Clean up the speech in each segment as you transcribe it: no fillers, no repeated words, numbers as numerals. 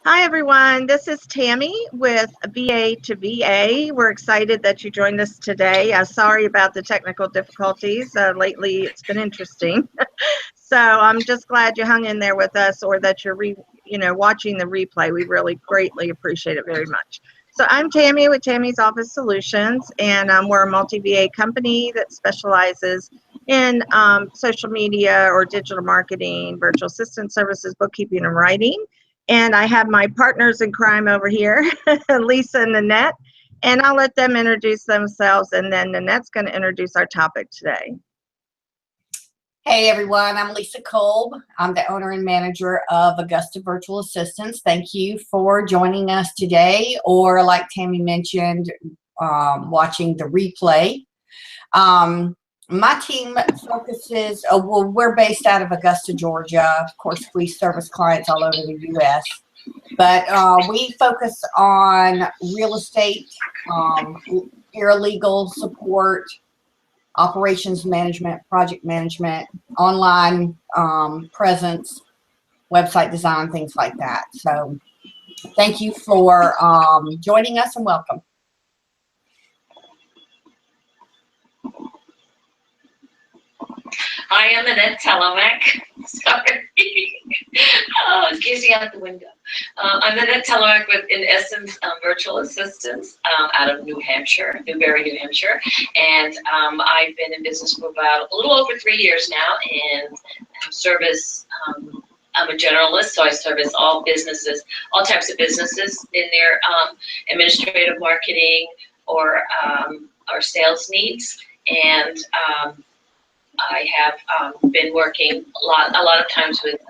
Hi, everyone. This is Tammy with VA to VA. We're excited that you joined us today. Sorry about the technical difficulties. Lately, it's been interesting. So I'm just glad you hung in there with us, or that you're watching the replay. We really greatly appreciate it very much. So I'm Tammy with Tammy's Office Solutions, and we're a multi-VA company that specializes in social media or digital marketing, virtual assistant services, bookkeeping, and writing. And I have my partners in crime over here, Lisa and Nanette, and I'll let them introduce themselves, and then Nanette's going to introduce our topic today. Hey everyone, I'm Lisa Kolb. I'm the owner and manager of Augusta Virtual Assistants. Thank you for joining us today, or like Tammy mentioned, watching the replay. My team focuses, well, we're based out of Augusta, Georgia. Of course, we service clients all over the U.S., but we focus on real estate, paralegal support, operations management, project management, online presence, website design, things like that. So thank you for joining us, and welcome. Hi, I'm Nanette Telemek. Sorry. Oh, it's gazing out the window. I'm Nanette Telemek with, in essence, Virtual Assistants out of New Hampshire, Newbury, New Hampshire. And I've been in business for about a little over 3 years now, and service, I'm a generalist, so I service all businesses, all types of businesses in their administrative marketing or sales needs. And I have been working a lot of times with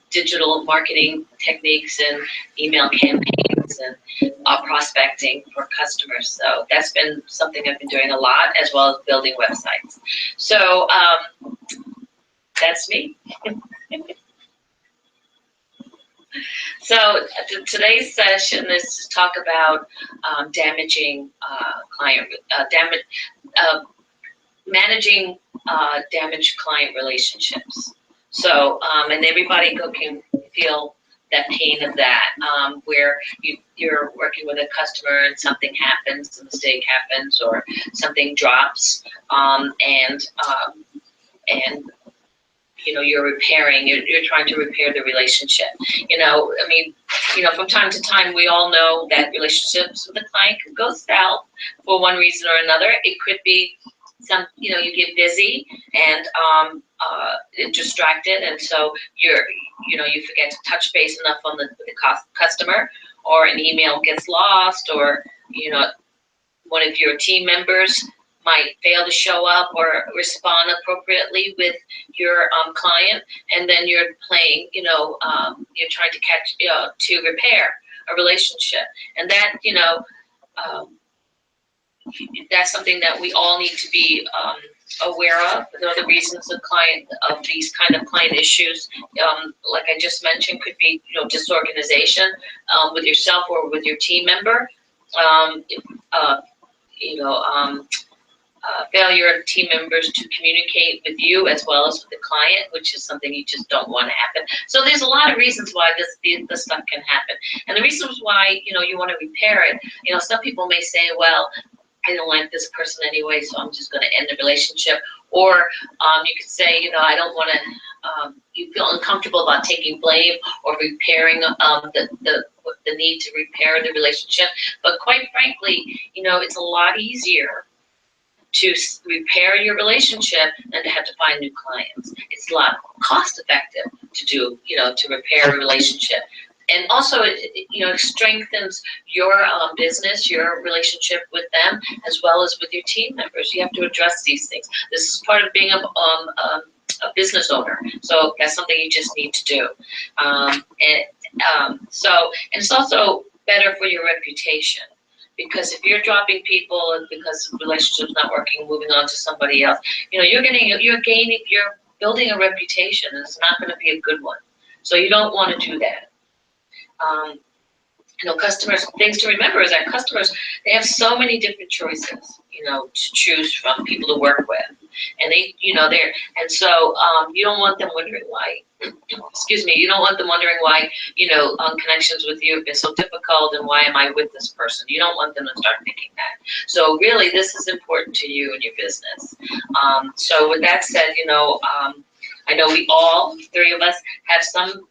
digital marketing techniques and email campaigns and prospecting for customers. So that's been something I've been doing a lot, as well as building websites. So that's me. So today's session is to talk about managing damaged client relationships. So, and everybody can feel that pain of that, where you're working with a customer and something happens, a mistake happens, or something drops, and you know, you're trying to repair the relationship. You know, I mean, you know, from time to time, we all know that relationships with a client could go south for one reason or another. It could be you know, you get busy and distracted, and so you forget to touch base enough on the customer, or an email gets lost, or you know, one of your team members might fail to show up or respond appropriately with your client, and then you're playing, you know, you're trying to to repair a relationship, and that, you know, that's something that we all need to be aware of. You know, the reasons of these kind of client issues, like I just mentioned, could be, you know, disorganization with yourself or with your team member. Failure of team members to communicate with you as well as with the client, which is something you just don't want to happen. So there's a lot of reasons why this stuff can happen, and the reasons why, you know, you want to repair it. You know, some people may say, well, I don't like this person anyway, so I'm just going to end the relationship. Or you could say, you know, I don't want to. You feel uncomfortable about taking blame or repairing the need to repair the relationship. But quite frankly, you know, it's a lot easier to repair your relationship than to have to find new clients. It's a lot cost effective to do, you know, to repair a relationship. And also, you know, it strengthens your business, your relationship with them, as well as with your team members. You have to address these things. This is part of being a business owner. So that's something you just need to do. And it's also better for your reputation. Because if you're dropping people and because the relationship's not working, moving on to somebody else, you know, you're building a reputation, and it's not going to be a good one. So you don't want to do that. You know, customers, things to remember is that customers, they have so many different choices, you know, to choose from, people to work with. and they, they're, and so you don't want them wondering why. Excuse me. You don't want them wondering why, connections with you have been so difficult, and why am I with this person? You don't want them to start thinking that. So really, this is important to you and your business. So with that said, I know we all, three of us, have some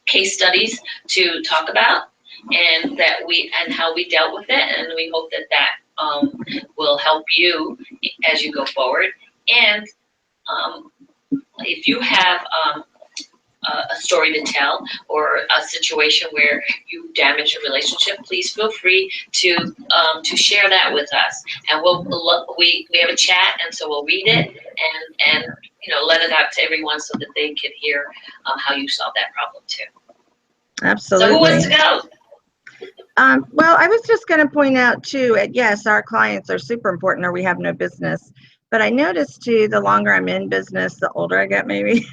case studies to talk about, and how we dealt with it, and we hope that will help you as you go forward. And if you have a story to tell, or a situation where you damage a relationship, please feel free to share that with us, and we have a chat, and so we'll read it and let it out to everyone so that they can hear how you solve that problem too. Absolutely. So who wants to go? Well, I was just going to point out too, yes, our clients are super important, or we have no business. But I noticed too, the longer I'm in business, the older I get maybe,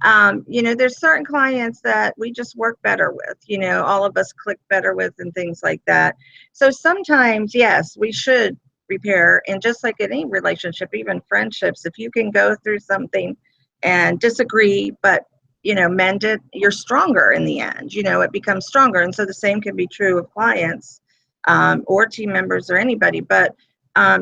there's certain clients that we just work better with, all of us click better with and things like that. So sometimes, yes, we should repair. And just like any relationship, even friendships, if you can go through something and disagree, but mend it, you're stronger in the end, it becomes stronger. And so the same can be true of clients or team members or anybody. But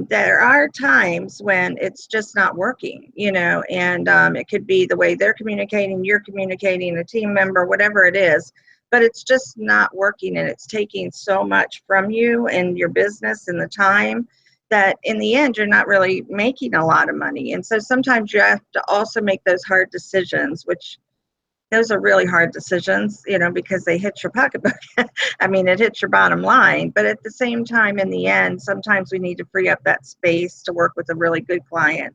there are times when it's just not working, and it could be the way they're communicating, you're communicating, a team member, whatever it is, but it's just not working, and it's taking so much from you and your business and the time that in the end, you're not really making a lot of money. And so sometimes you have to also make those hard decisions, which those are really hard decisions, because they hit your pocketbook. I mean, it hits your bottom line. But at the same time, in the end, sometimes we need to free up that space to work with a really good client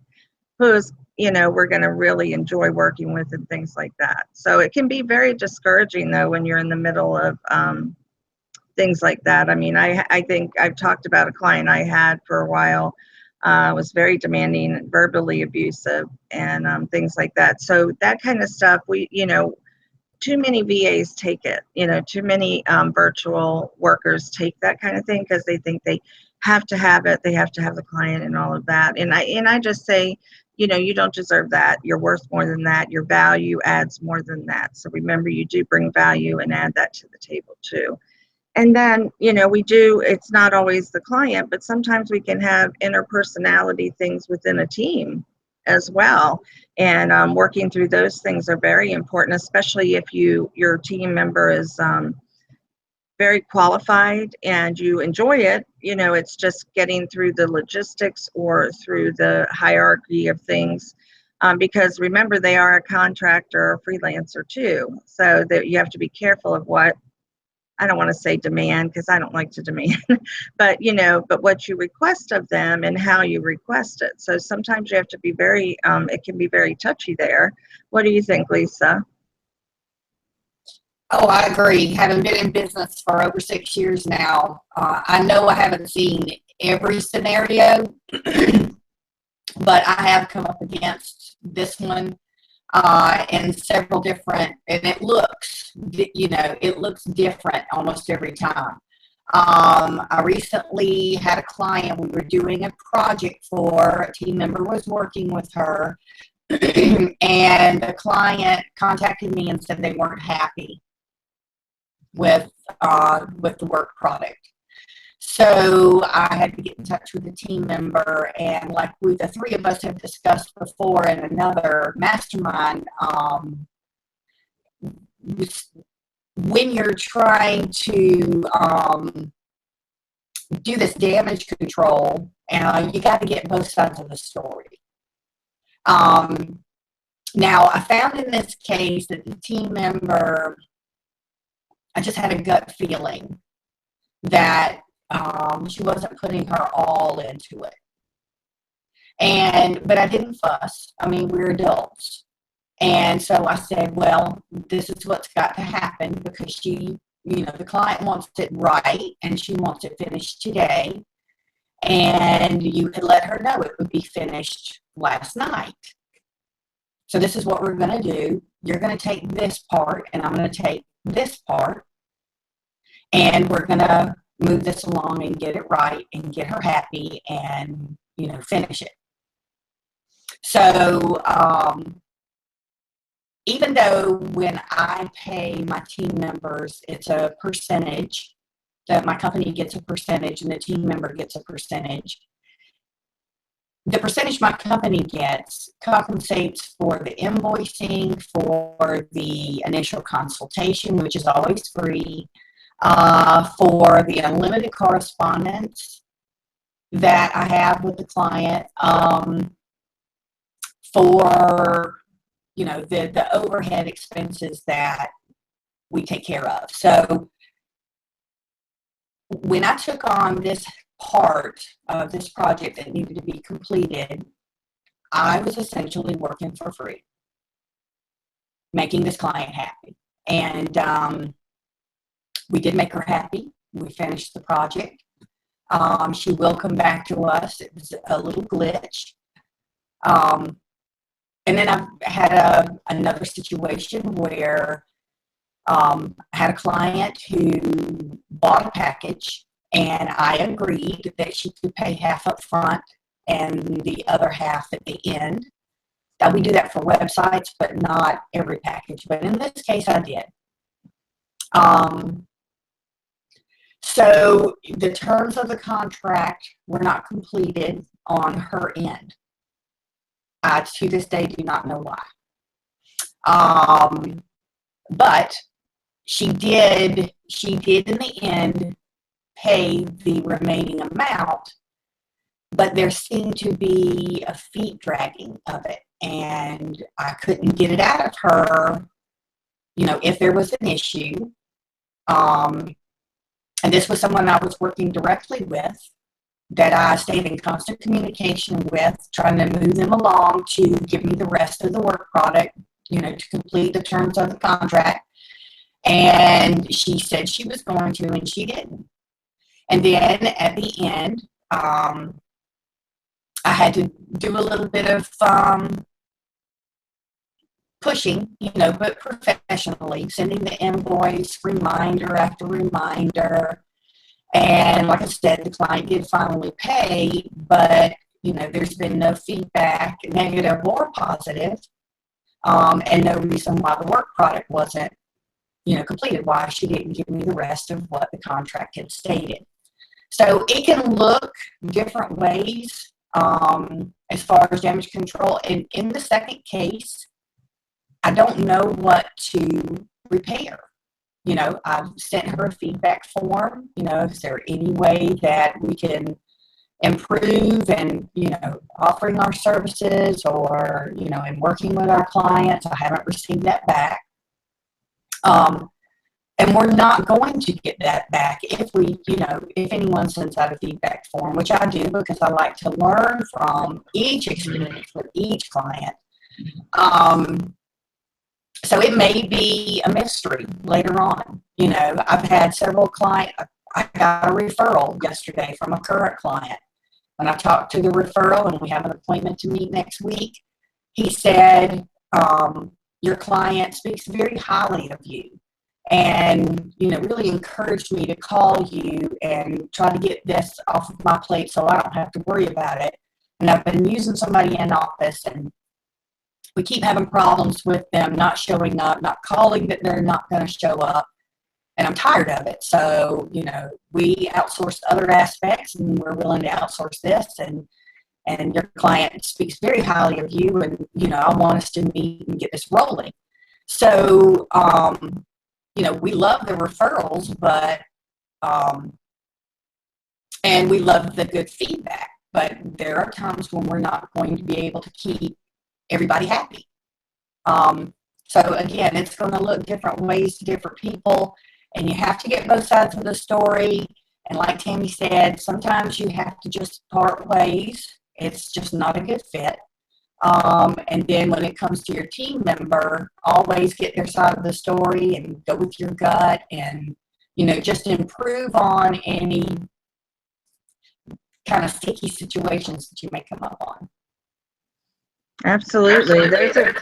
who's, we're going to really enjoy working with and things like that. So it can be very discouraging, though, when you're in the middle of things like that. I mean, I think I've talked about a client I had for a while. Was very demanding, verbally abusive, and things like that. So that kind of stuff, too many VAs take it. Too many virtual workers take that kind of thing because they think they have to have it. They have to have the client and all of that. And I just say, you don't deserve that. You're worth more than that. Your value adds more than that. So remember, you do bring value and add that to the table too. And then, it's not always the client, but sometimes we can have interpersonality things within a team as well. And working through those things are very important, especially if your team member is very qualified and you enjoy it. It's just getting through the logistics or through the hierarchy of things. Because remember, they are a contractor or freelancer too. So that you have to be careful of what, I don't want to say demand, because I don't like to demand, but what you request of them and how you request it. So sometimes you have to be it can be very touchy there. What do you think, Lisa? Oh, I agree. Having been in business for over 6 years now, I know I haven't seen every scenario, but I have come up against this one. And several different, and it looks different almost every time. I recently had a client we were doing a project for. A team member was working with her, and the client contacted me and said they weren't happy with the work product. So I had to get in touch with a team member, and like the three of us have discussed before in another mastermind, when you're trying to do this damage control, you got to get both sides of the story. Now, I found in this case that the team member, I just had a gut feeling that she wasn't putting her all into it. But I didn't fuss. I mean, we're adults. And so I said, well, this is what's got to happen, because the client wants it right and she wants it finished today. And you could let her know it would be finished last night. So this is what we're going to do. You're going to take this part and I'm going to take this part. And we're going to move this along and get it right and get her happy and, finish it. So even though when I pay my team members, it's a percentage, that my company gets a percentage and the team member gets a percentage, the percentage my company gets compensates for the invoicing, for the initial consultation, which is always free, for the unlimited correspondence that I have with the client, for the overhead expenses that we take care of. So when I took on this part of this project that needed to be completed, I was essentially working for free, making this client happy. And we did make her happy. We finished the project. She will come back to us. It was a little glitch. And then I've had another situation where I had a client who bought a package, and I agreed that she could pay half up front and the other half at the end. Now, we do that for websites, but not every package. But in this case, I did. So the terms of the contract were not completed on her end. I, to this day, do not know why. But she did in the end pay the remaining amount, but there seemed to be a feet dragging of it, and I couldn't get it out of her, if there was an issue. And this was someone I was working directly with, that I stayed in constant communication with, trying to move them along to give me the rest of the work product, to complete the terms of the contract. And she said she was going to, and she didn't. And then at the end, I had to do a little bit of pushing, but professionally, sending the invoice, reminder after reminder. And like I said, the client did finally pay, but, there's been no feedback, negative or positive, and no reason why the work product wasn't, completed, why she didn't give me the rest of what the contract had stated. So it can look different ways as far as damage control. And in the second case, I don't know what to repair. I've sent her a feedback form. Is there any way that we can improve and, offering our services or, and working with our clients? I haven't received that back. And we're not going to get that back if if anyone sends out a feedback form, which I do because I like to learn from each experience with each client. So it may be a mystery later on. I've had several clients. I got a referral yesterday from a current client. When I talked to the referral and we have an appointment to meet next week, he said, your client speaks very highly of you and, really encouraged me to call you and try to get this off of my plate so I don't have to worry about it. And I've been using somebody in office, and we keep having problems with them not showing up, not calling that they're not going to show up. And I'm tired of it. So, we outsourced other aspects, and we're willing to outsource this. And your client speaks very highly of you, and, I want us to meet and get this rolling. So, we love the referrals, but, and we love the good feedback, but there are times when we're not going to be able to keep everybody happy. So again, it's going to look different ways to different people, and you have to get both sides of the story. And like Tammy said, sometimes you have to just part ways. It's just not a good fit. And then when it comes to your team member, always get their side of the story and go with your gut and, just improve on any kind of sticky situations that you may come up on. Absolutely. Those are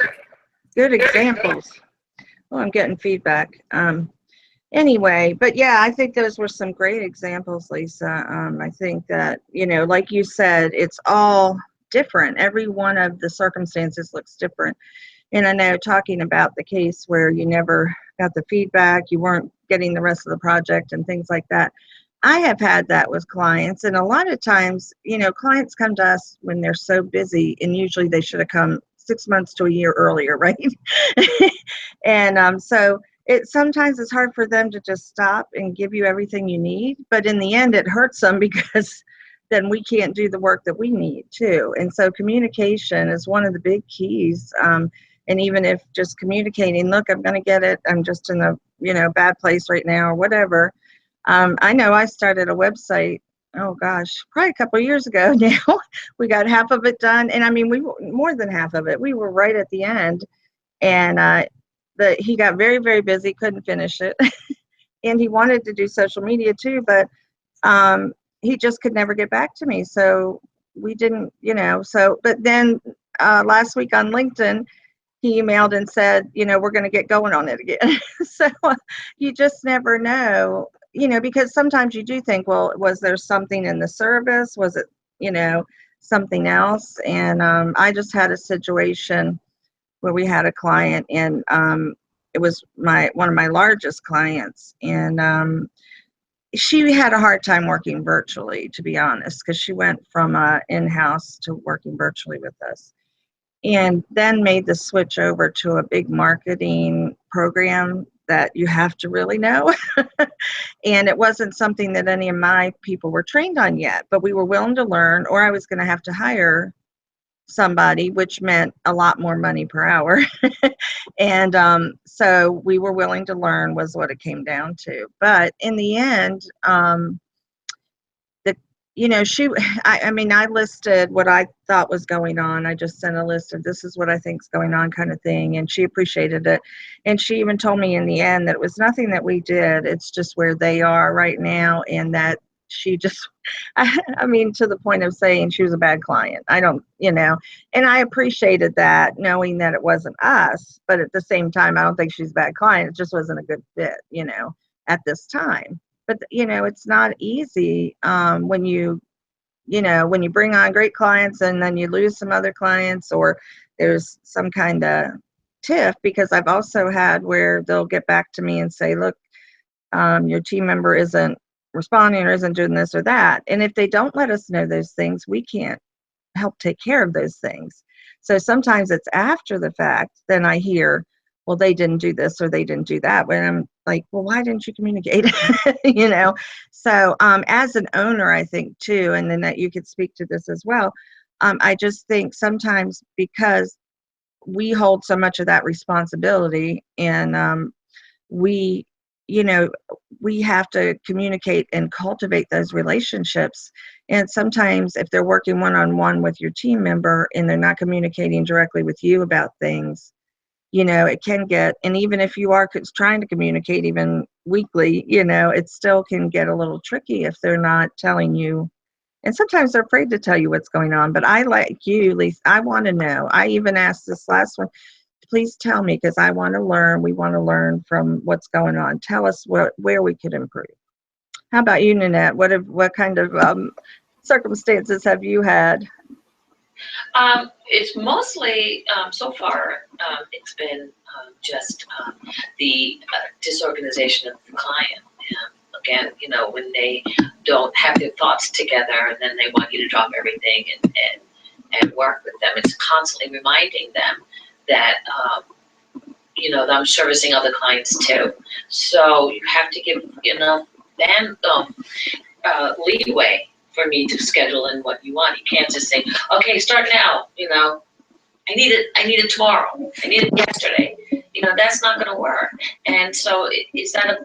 good examples. Oh, I'm getting feedback. anyway, but yeah, I think those were some great examples, Lisa. I think that, like you said, it's all different. Every one of the circumstances looks different. And I know, talking about the case where you never got the feedback, you weren't getting the rest of the project and things like that. I have had that with clients, and a lot of times, clients come to us when they're so busy, and usually they should have come 6 months to a year earlier, right? And so sometimes it's hard for them to just stop and give you everything you need, but in the end it hurts them because then we can't do the work that we need too. And so communication is one of the big keys. And even if just communicating, look, I'm going to get it, I'm just in a bad place right now or whatever. I know I started a website, oh gosh, probably a couple of years ago now. We got half of it done, and I mean, we more than half of it. We were right at the end, and he got very, very busy, couldn't finish it. And he wanted to do social media too, but he just could never get back to me. So we didn't, but then last week on LinkedIn, he emailed and said, we're going to get going on it again. So you just never know, because sometimes you do think, well, was there something in the service? Was it, something else? And I just had a situation where we had a client, and it was one of my largest clients, and she had a hard time working virtually, to be honest, because she went from in-house to working virtually with us, and then made the switch over to a big marketing program that you have to really know. And it wasn't something that any of my people were trained on yet, but we were willing to learn, or I was going to have to hire somebody, which meant a lot more money per hour. And so we were willing to learn, was what it came down to. But in the end, I listed what I thought was going on. I just sent a list of, this is what I think is going on, kind of thing. And she appreciated it. And she even told me in the end that it was nothing that we did. It's just where they are right now. And that she just, to the point of saying she was a bad client. And I appreciated that, knowing that it wasn't us. But at the same time, I don't think she's a bad client. It just wasn't a good fit, at this time. But, it's not easy when you bring on great clients and then you lose some other clients, or there's some kind of tiff, because I've also had where they'll get back to me and say, look, your team member isn't responding or isn't doing this or that. And if they don't let us know those things, we can't help take care of those things. So sometimes it's after the fact, then I hear, well, they didn't do this or they didn't do that. When I'm like, well, why didn't you communicate? So as an owner, I think too, and then that you could speak to this as well. I just think sometimes, because we hold so much of that responsibility, and we have to communicate and cultivate those relationships. And sometimes if they're working one-on-one with your team member and they're not communicating directly with you about things, it can get, and even if you are trying to communicate even weekly, it still can get a little tricky if they're not telling you. And sometimes they're afraid to tell you what's going on. But I, like you, Lisa, I want to know. I even asked this last one, please tell me, because I want to learn. We want to learn from what's going on. Tell us where we could improve. How about you, Nanette? What kind of circumstances have you had? It's mostly, so far, it's been just the disorganization of the client. Again, when they don't have their thoughts together, and then they want you to drop everything and work with them. It's constantly reminding them that, that I'm servicing other clients too. So you have to give enough leeway for me to schedule in what you want. You can't just say, okay, start now, I need it tomorrow. I need it yesterday. That's not going to work. And so is that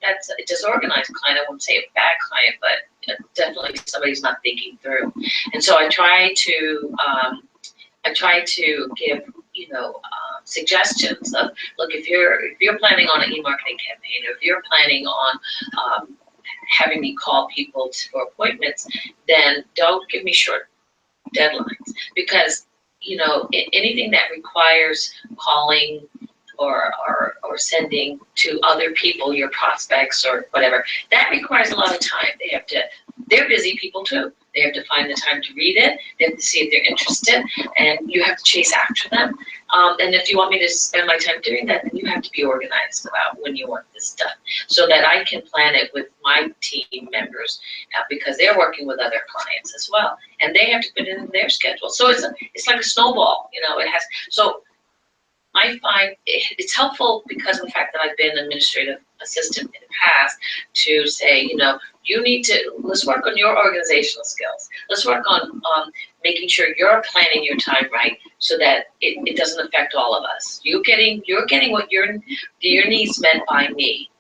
that's a disorganized client. I wouldn't say a bad client, but definitely somebody's not thinking through. And so I try to give, suggestions of, look, if you're planning on an e-marketing campaign, or if you're planning on having me call people for appointments, then don't give me short deadlines, because anything that requires calling or sending to other people, your prospects or whatever, that requires a lot of time. They're busy people too. They have to find the time to read it. They have to see if they're interested, and you have to chase after them. And if you want me to spend my time doing that, then you have to be organized about when you want this done, so that I can plan it with my team members, because they're working with other clients as well, and they have to put it in their schedule. So it's like a snowball, It has so. I find it's helpful because of the fact that I've been administrative assistant in the past to say, let's work on your organizational skills. Let's work on making sure you're planning your time right so that it doesn't affect all of us. You're getting what your needs met by me.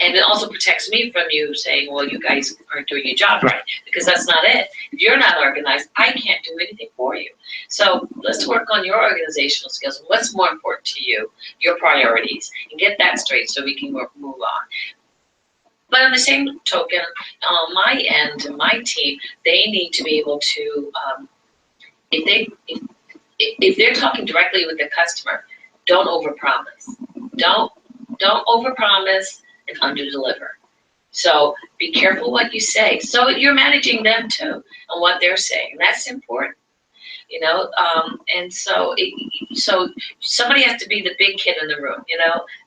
And it also protects me from you saying, well, you guys aren't doing your job right, because that's not it. If you're not organized, I can't do anything for you. So let's work on your organizational skills. What's more important to you, your priorities, and get that straight so we can move on. But on the same token, on my end and my team, they need to be able to, if they're talking directly with the customer, don't overpromise. Don't overpromise and underdeliver. So be careful what you say. So you're managing them too and what they're saying. That's important, And so somebody has to be the big kid in the room,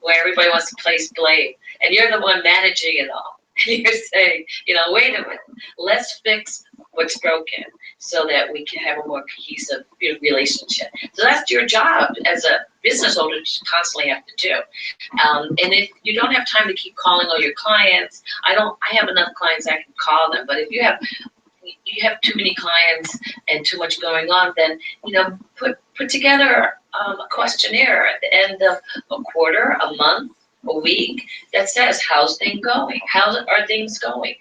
where everybody wants to place blame, and you're the one managing it all. And you're saying, wait a minute, let's fix what's broken so that we can have a more cohesive relationship. So that's your job as a business owner to constantly have to do. And if you don't have time to keep calling all your clients, I have enough clients I can call them, but if you have too many clients and too much going on, then put together a questionnaire at the end of a quarter, a month, a week that says, how's things going? How are things going?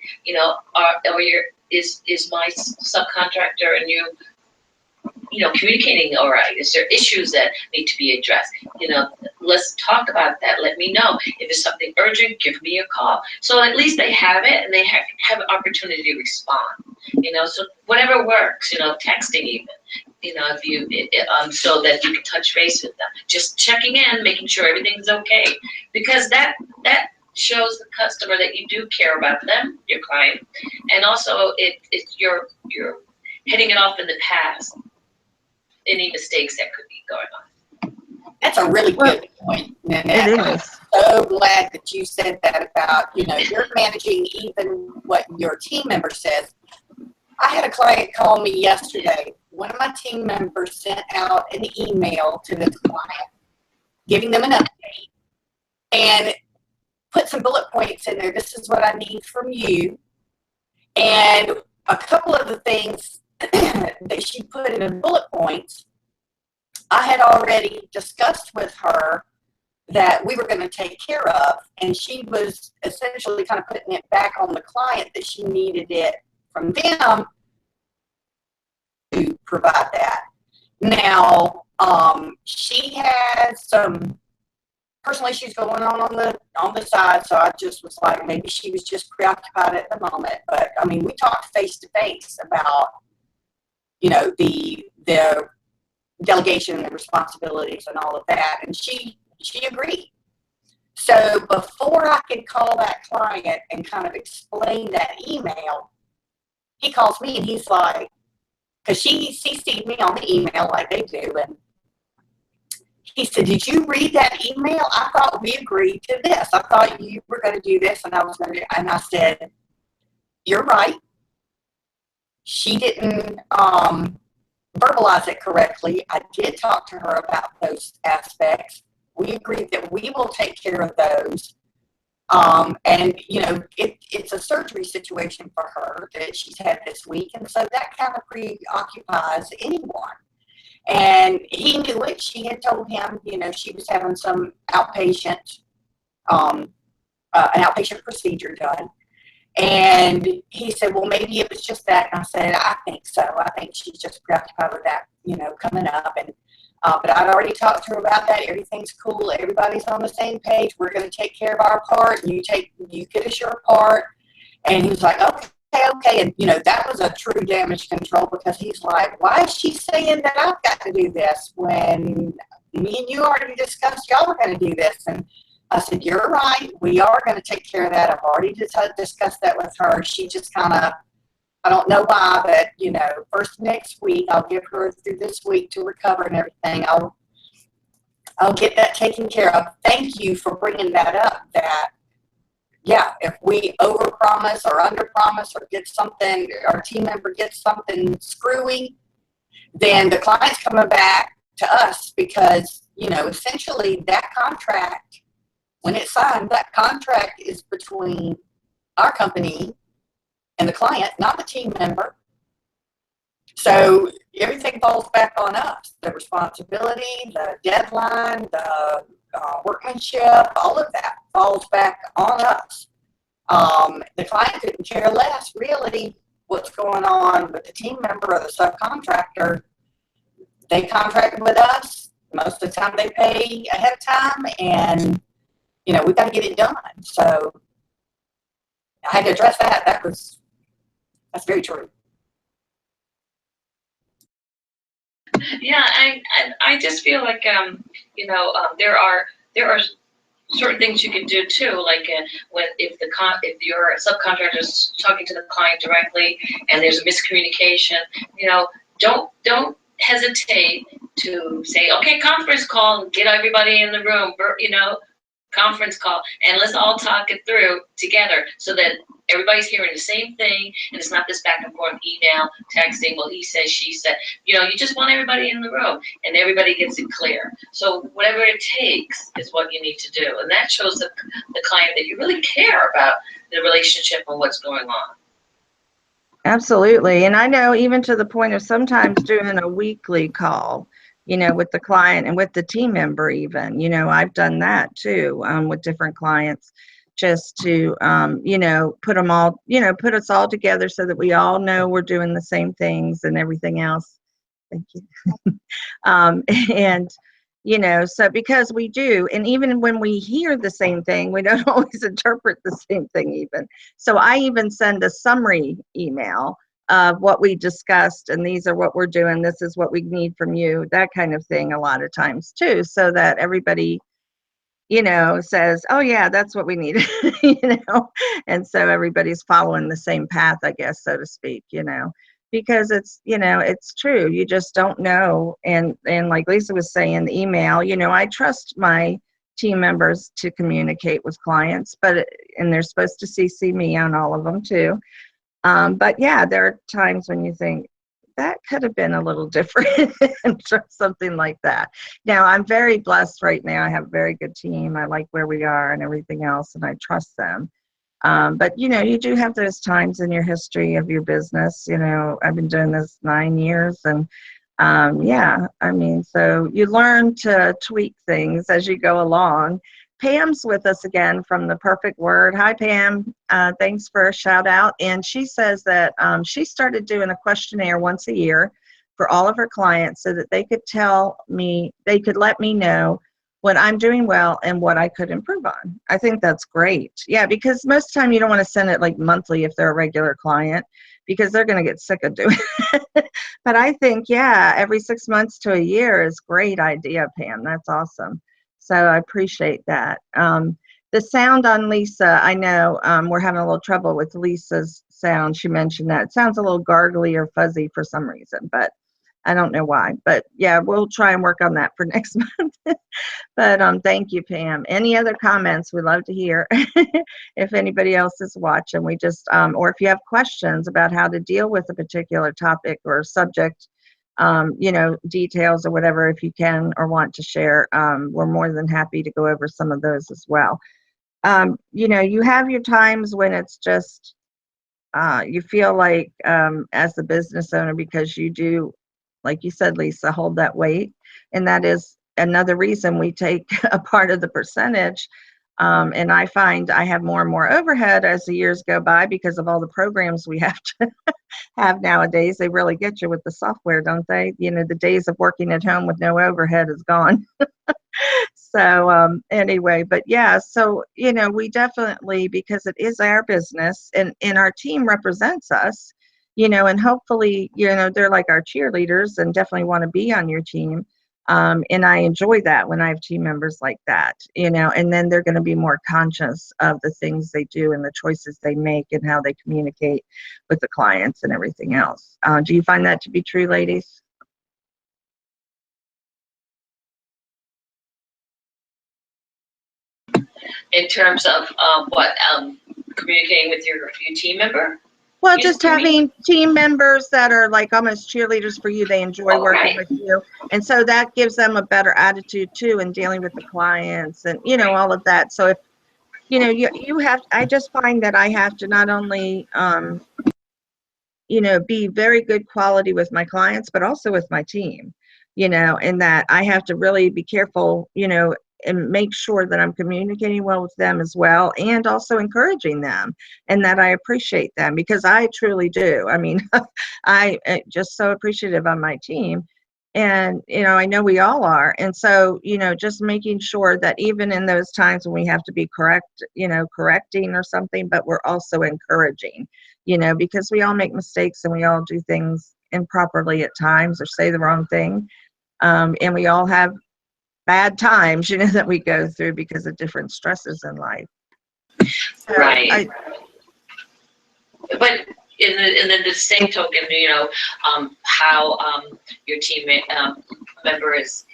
Is my subcontractor and you communicating all right? Is there issues that need to be addressed? Let's talk about that. Let me know. If it's something urgent, give me a call. So at least they have it and they have an opportunity to respond. So whatever works, texting even, so that you can touch base with them. Just checking in, making sure everything's okay. Because that shows the customer that you do care about them, your client, and also you're heading it off in the past. Any mistakes that could be going on. That's a really good point, Nanette. It is. I'm so glad that you said that about, you're managing even what your team member says. I had a client call me yesterday. One of my team members sent out an email to this client, giving them an update, and put some bullet points in there. This is what I need from you. And a couple of the things that she put in the bullet points, I had already discussed with her that we were going to take care of, and she was essentially kind of putting it back on the client that she needed it from them to provide that. Now, she has some personal issues going on the side, so I just was like, maybe she was just preoccupied at the moment. But I mean, we talked face to face about the delegation and the responsibilities and all of that, and she agreed. So before I could call that client and kind of explain that email, he calls me and he's like, because she CC'd me on the email like they do, and he said, did you read that email? I thought we agreed to this. I thought you were going to do this, and I said, you're right. She didn't verbalize it correctly. I did talk to her about those aspects. We agreed that we will take care of those. And, it's a surgery situation for her that she's had this week. And so that kind of preoccupies anyone. And he knew it. She had told him, she was having some outpatient, an outpatient procedure done. And he said, well, maybe it was just that. And I said, I think so. I think she's just preoccupied with that, coming up. And but I'd already talked to her about that. Everything's cool. Everybody's on the same page. We're going to take care of our part. You get us your part. And he was like, okay. And, that was a true damage control, because he's like, why is she saying that I've got to do this when me and you already discussed y'all were going to do this. And I said, you're right. We are going to take care of that. I've already discussed that with her. She just kind of, I don't know why, but, you know, first next week, I'll give her through this week to recover and everything. I'll get that taken care of. Thank you for bringing that up, that, yeah, if we overpromise or underpromise or get something, our team member gets something screwy, then the client's coming back to us because, you know, essentially that contract, when it's signed, that contract is between our company and the client, not the team member. So everything falls back on us. The responsibility, the deadline, the workmanship, all of that falls back on us. The client couldn't care less, really, what's going on with the team member or the subcontractor. They contract with us. Most of the time they pay ahead of time, and, you know, we've got to get it done. So I had to address that. That's very true. Yeah, I just feel like you know, there are certain things you can do too, like when if your subcontractor is talking to the client directly and there's a miscommunication, you know, don't hesitate to say, okay, conference call, get everybody in the room, you know, conference call, and let's all talk it through together so that everybody's hearing the same thing and it's not this back and forth email, texting, well, he said, she said. You know, you just want everybody in the room and everybody gets it clear. So whatever it takes is what you need to do. And that shows the client that you really care about the relationship and what's going on. Absolutely. And I know even to the point of sometimes doing a weekly call, you know, with the client and with the team member even, you know, I've done that too, with different clients, just to, you know, put them all, you know, put us all together so that we all know we're doing the same things and everything else. Thank you. And, you know, so because we do, and even when we hear the same thing, we don't always interpret the same thing even. So I even send a summary email of what we discussed, and these are what we're doing, this is what we need from you, that kind of thing a lot of times too, so that everybody, you know, says, oh yeah, that's what we need, you know, and so everybody's following the same path, I guess, so to speak, you know, because it's, you know, it's true, you just don't know. And like Lisa was saying, the email, you know, I trust my team members to communicate with clients, but, and they're supposed to CC me on all of them too. But yeah, there are times when you think that could have been a little different or something like that. Now, I'm very blessed right now. I have a very good team. I like where we are and everything else, and I trust them. But, you know, you do have those times in your history of your business. You know, I've been doing this 9 years, and yeah, I mean, so you learn to tweak things as you go along. Pam's with us again from The Perfect Word. Hi, Pam. Thanks for a shout out. And she says that she started doing a questionnaire once a year for all of her clients so that they could tell me, they could let me know what I'm doing well and what I could improve on. I think that's great. Yeah, because most of the time you don't want to send it like monthly if they're a regular client, because they're going to get sick of doing it. But I think, yeah, every 6 months to a year is a great idea, Pam. That's awesome. So I appreciate that. The sound on Lisa, I know we're having a little trouble with Lisa's sound. She mentioned that. It sounds a little gargly or fuzzy for some reason, but I don't know why. But yeah, we'll try and work on that for next month. But thank you, Pam. Any other comments? We'd love to hear if anybody else is watching. We just, or if you have questions about how to deal with a particular topic or subject, you know, details or whatever, if you can or want to share, we're more than happy to go over some of those as well. You know, you have your times when it's just, you feel like as the business owner, because you do, like you said, Lisa, hold that weight. And that is another reason we take a part of the percentage. And I find I have more and more overhead as the years go by because of all the programs we have to have nowadays. They really get you with the software, don't they? You know, the days of working at home with no overhead is gone. So anyway, but yeah, so, you know, we definitely, because it is our business and our team represents us, you know, and hopefully, you know, they're like our cheerleaders and definitely want to be on your team. And I enjoy that when I have team members like that, and then they're going to be more conscious of the things they do and the choices they make and how they communicate with the clients and everything else. Do you find that to be true, ladies? In terms of what, communicating with your team member? Well, just having team members that are like almost cheerleaders for you. They enjoy working with you. And so that gives them a better attitude too in dealing with the clients and, all of that. So if, you have, I just find that I have to not only, be very good quality with my clients, but also with my team, and that I have to really be careful, and make sure that I'm communicating well with them as well, and also encouraging them, and that I appreciate them, because I truly do. I mean, I just so appreciative of my team, and I know we all are. And so just making sure that even in those times when we have to be correcting or something, but we're also encouraging, because we all make mistakes and we all do things improperly at times or say the wrong thing, and we all have bad times, that we go through because of different stresses in life. So Right. But in the same token, how your team member is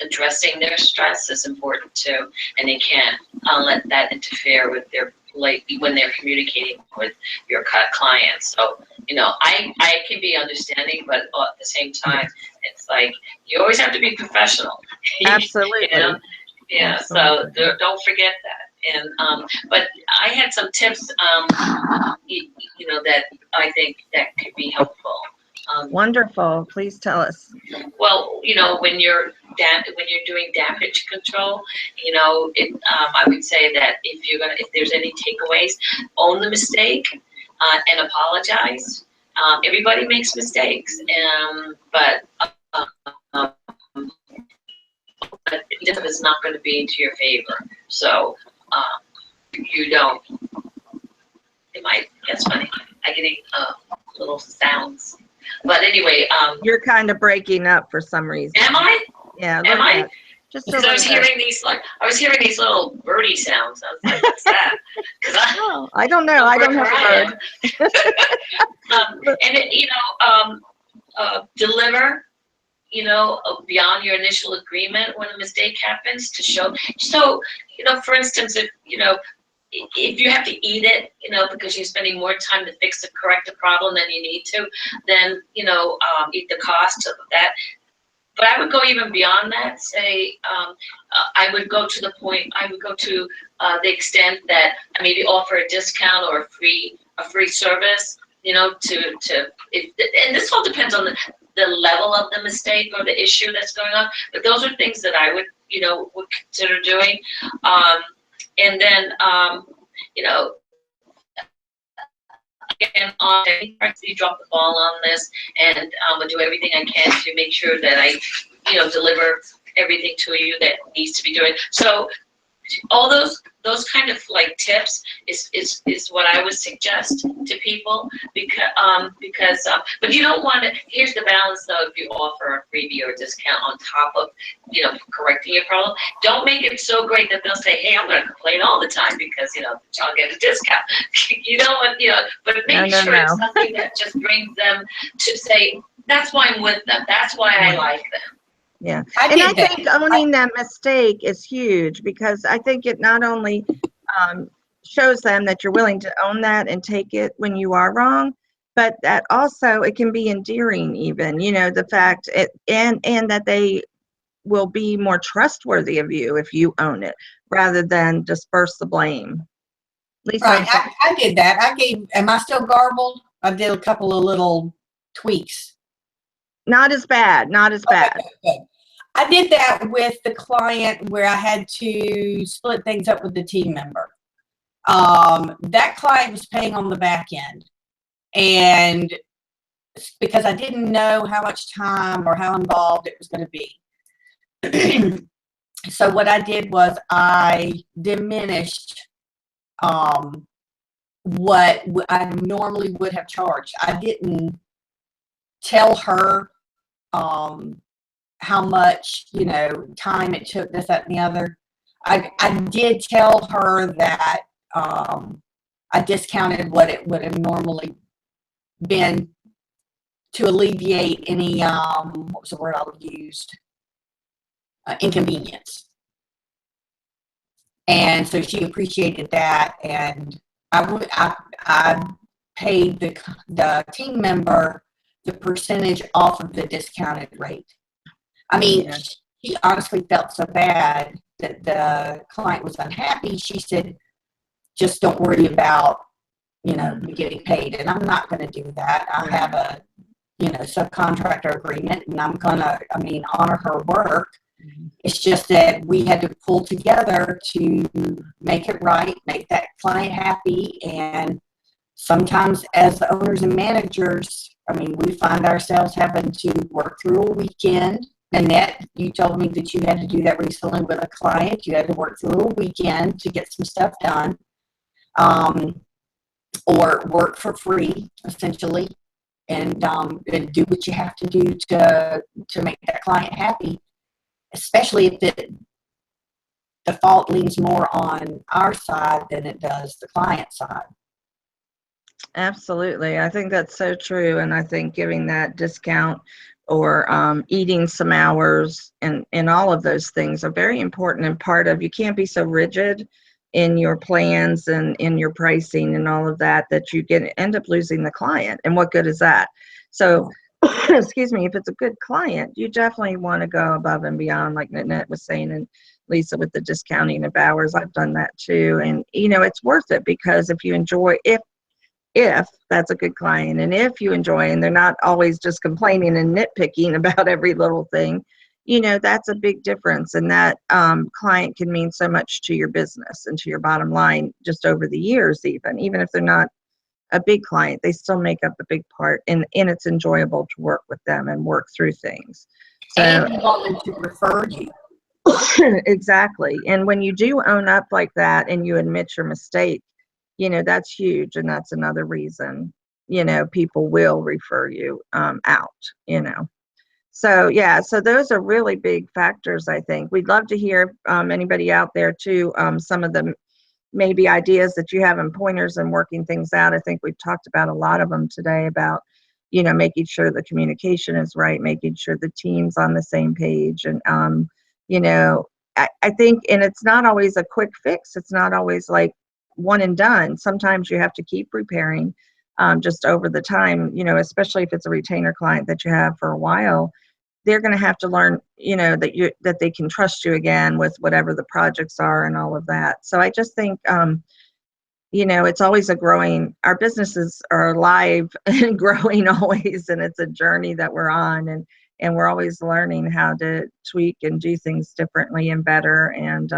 addressing their stress is important too, and they can't let that interfere with their, like, when they're communicating with your clients. So I can be understanding, but at the same time, it's like you always have to be professional. Absolutely. Yeah. Absolutely. So don't forget that. And but I had some tips, that I think that could be helpful. Wonderful. Please tell us. Well, when you're doing damage control, I would say that if there's any takeaways, own the mistake, and apologize. Everybody makes mistakes, but it's not going to be into your favor. So you don't. That's funny. I get little sounds. But anyway, you're kind of breaking up for some reason. Am I? Yeah. Am I? Just because I was hearing these little birdie sounds. I was like, what's that? I don't know. I don't have a bird. And deliver, beyond your initial agreement when a mistake happens to show. So, for instance, if you have to eat it, because you're spending more time to correct a problem than you need to, then, eat the cost of that. But I would go even beyond that. Say, I would go to the extent that I maybe offer a discount or a free service, and this all depends on the level of the mistake or the issue that's going on. But those are things that I would consider doing. And then, again, you drop the ball on this, and I'm gonna do everything I can to make sure that I, deliver everything to you that needs to be doing. So all those kind of like tips is what I would suggest to people, because but you don't want to. Here's the balance though: if you offer a freebie or a discount on top of correcting your problem, don't make it so great that they'll say, "Hey, I'm going to complain all the time because I'll get a discount." You don't want but make sure it's something that just brings them to say, "That's why I'm with them. That's why I like them." Yeah, I think owning that mistake is huge, because I think it not only shows them that you're willing to own that and take it when you are wrong, but that also it can be endearing, even the fact and that they will be more trustworthy of you if you own it rather than disperse the blame. Lisa, right, I did that. Am I still garbled? I did a couple of little tweaks. Not as bad. Bad. Good. I did that with the client where I had to split things up with the team member. That client was paying on the back end, and because I didn't know how much time or how involved it was going to be. So what I did was I diminished what I normally would have charged. I didn't tell her how much, you know, time it took, this, that, and the other. I did tell her that I discounted what it would have normally been to alleviate any, what was the word I used? Inconvenience. And so she appreciated that, and I paid the team member the percentage off of the discounted rate. I mean, she honestly felt so bad that the client was unhappy. She said, just don't worry about, you know, me getting paid. And I'm not going to do that. I have a, you know, subcontractor agreement, and I'm going to, I mean, honor her work. It's just that we had to pull together to make it right, make that client happy. And sometimes as the owners and managers, I mean, we find ourselves having to work through a weekend. Annette, you told me that you had to do that recently with a client. You had to work through a weekend to get some stuff done, or work for free, essentially, and do what you have to do to make that client happy, especially if the fault leans more on our side than it does the client side. Absolutely. I think that's so true. And I think giving that discount or eating some hours and all of those things are very important and part of, you can't be so rigid in your plans and in your pricing and all of that, that you end up losing the client. And what good is that? So, excuse me, if it's a good client, you definitely want to go above and beyond, like Nanette was saying, and Lisa with the discounting of hours. I've done that too. And, you know, it's worth it, because if you enjoy, if that's a good client, and if you enjoy, and they're not always just complaining and nitpicking about every little thing, you know, that's a big difference. And that client can mean so much to your business and to your bottom line just over the years, even if they're not a big client, they still make up a big part, and it's enjoyable to work with them and work through things. So, and you want them to refer you. Exactly. And when you do own up like that and you admit your mistake, you know, that's huge. And that's another reason, you know, people will refer you out, you know. So, yeah, so those are really big factors, I think. We'd love to hear anybody out there too, some of the maybe ideas that you have and pointers and working things out. I think we've talked about a lot of them today about, you know, making sure the communication is right, making sure the team's on the same page. And, you know, I think, and it's not always a quick fix. It's not always like one and done. Sometimes you have to keep repairing just over the time, you know, especially if it's a retainer client that you have for a while. They're going to have to learn, you know, that they can trust you again with whatever the projects are and all of that. So I just think, you know, it's always our businesses are alive and growing always, and it's a journey that we're on, and we're always learning how to tweak and do things differently and better. And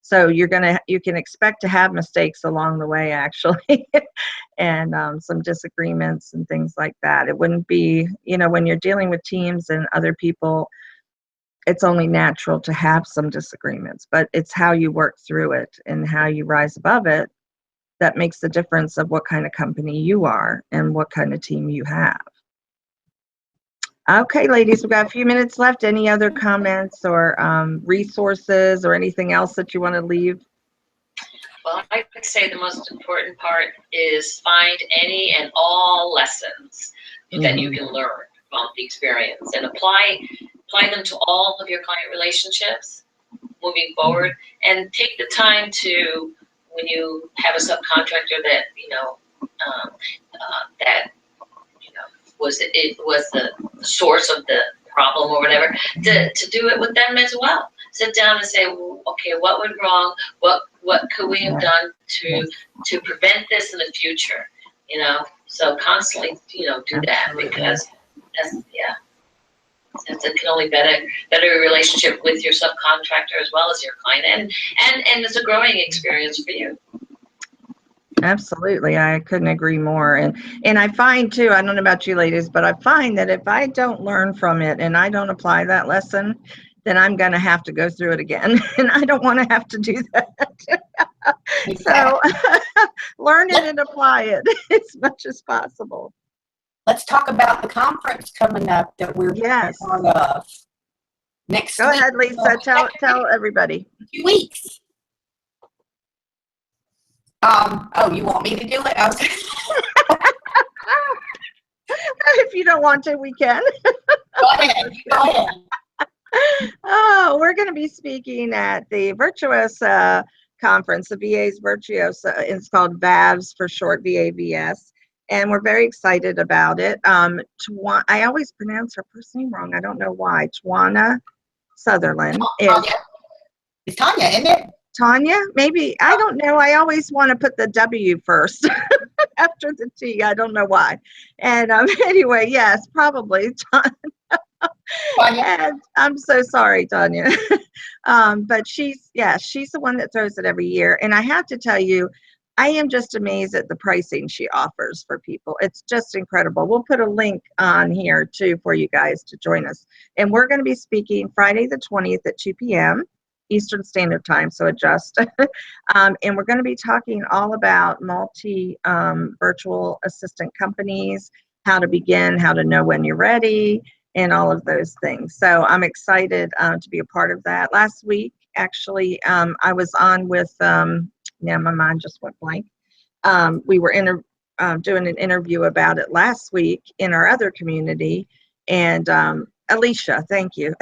so you can expect to have mistakes along the way, actually, and some disagreements and things like that. It wouldn't be, you know, when you're dealing with teams and other people, it's only natural to have some disagreements, but it's how you work through it and how you rise above it that makes the difference of what kind of company you are and what kind of team you have. Okay, ladies, we've got a few minutes left. Any other comments or resources or anything else that you want to leave? Well, I would say the most important part is find any and all lessons that you can learn from the experience and apply them to all of your client relationships moving forward. And take the time to, when you have a subcontractor that, you know, was the source of the problem or whatever, to do it with them as well. Sit down and say, well, okay, what went wrong? What could we have done to prevent this in the future? You know, so constantly, you know, do that, because it can only better your relationship with your subcontractor as well as your client, and it's a growing experience for you. Absolutely. I couldn't agree more. And I find too, I don't know about you ladies, but I find that if I don't learn from it and I don't apply that lesson, then I'm going to have to go through it again. And I don't want to have to do that. So learn it and apply it as much as possible. Let's talk about the conference coming up that we're part of. next Go week. ahead, Lisa. Tell everybody. 2 weeks. Oh, you want me to do it? If you don't want to, we can. Go ahead. Go ahead. Oh, we're going to be speaking at the Virtuosa conference, the VA's Virtuosa. It's called VAVS for short, VAVS. And we're very excited about it. I always pronounce her first name wrong. I don't know why. Tawana Sutherland. It's Tanya, isn't it? Tanya? Maybe. I don't know. I always want to put the W first after the T. I don't know why. And anyway, yes, probably. And I'm so sorry, Tanya. But she's the one that throws it every year. And I have to tell you, I am just amazed at the pricing she offers for people. It's just incredible. We'll put a link on here too for you guys to join us. And we're going to be speaking Friday the 20th at 2 p.m. Eastern Standard Time, so adjust. And we're going to be talking all about virtual assistant companies, how to begin, how to know when you're ready, and all of those things. So I'm excited to be a part of that. Last week, actually, I was on with, now my mind just went blank. We were doing an interview about it last week in our other community. And Alicia, thank you.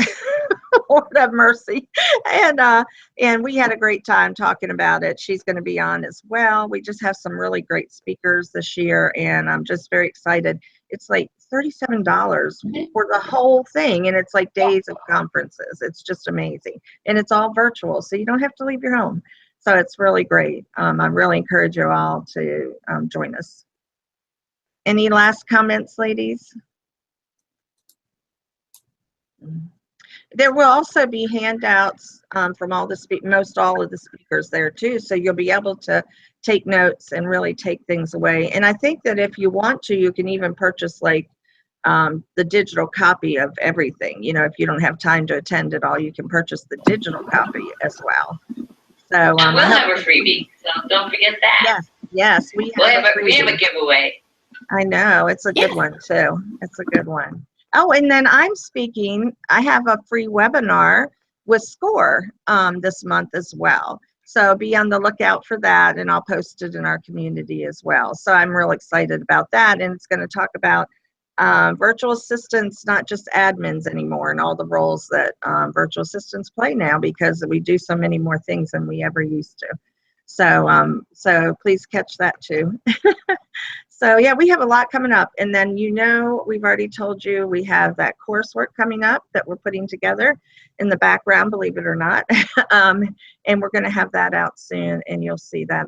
Lord have mercy. And we had a great time talking about it. She's going to be on as well. We just have some really great speakers this year, and I'm just very excited. It's like $37 for the whole thing, and it's like days of conferences. It's just amazing. And it's all virtual, so you don't have to leave your home. So it's really great. I really encourage you all to join us. Any last comments, ladies? There will also be handouts from all of the speakers there too, so you'll be able to take notes and really take things away. And I think that if you want to, you can even purchase like the digital copy of everything. You know, if you don't have time to attend it all, you can purchase the digital copy as well. So we'll have a freebie, so don't forget that. Yes, we have a giveaway. I know, it's a good one too. It's a good one. Oh, and then I'm speaking, I have a free webinar with SCORE this month as well. So be on the lookout for that, and I'll post it in our community as well. So I'm real excited about that, and it's going to talk about virtual assistants, not just admins anymore, and all the roles that virtual assistants play now, because we do so many more things than we ever used to. So please catch that too. So yeah, we have a lot coming up. And then, we've already told you we have that coursework coming up that we're putting together in the background, believe it or not. And we're going to have that out soon, and you'll see that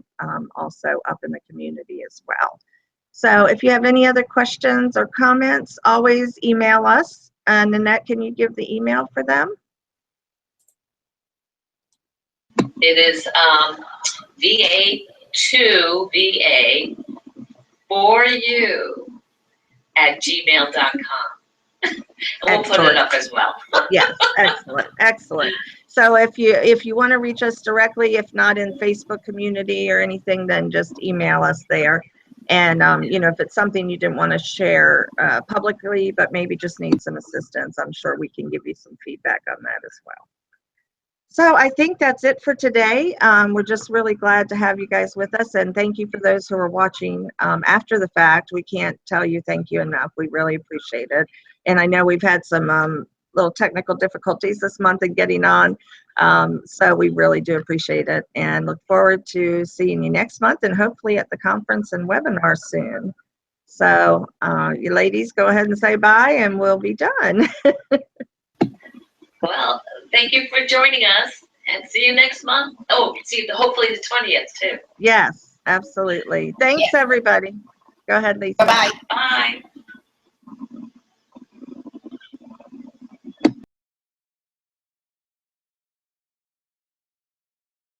also up in the community as well. So if you have any other questions or comments, always email us. Nanette, can you give the email for them? It is VA2VA for you @gmail.com. And we'll put it up as well. Yes, excellent. So if you want to reach us directly, if not in Facebook community or anything, then just email us there. And if it's something you didn't want to share publicly, but maybe just need some assistance, I'm sure we can give you some feedback on that as well. So I think that's it for today. We're just really glad to have you guys with us, and thank you for those who are watching after the fact. We can't tell you thank you enough. We really appreciate it. And I know we've had some little technical difficulties this month in getting on, so we really do appreciate it, and look forward to seeing you next month, and hopefully at the conference and webinar soon. So you ladies, go ahead and say bye, and we'll be done. Well, thank you for joining us, and see you next month. Oh, hopefully the 20th too. Yes, absolutely. Thanks, everybody. Go ahead, Lisa. Bye-bye. Bye.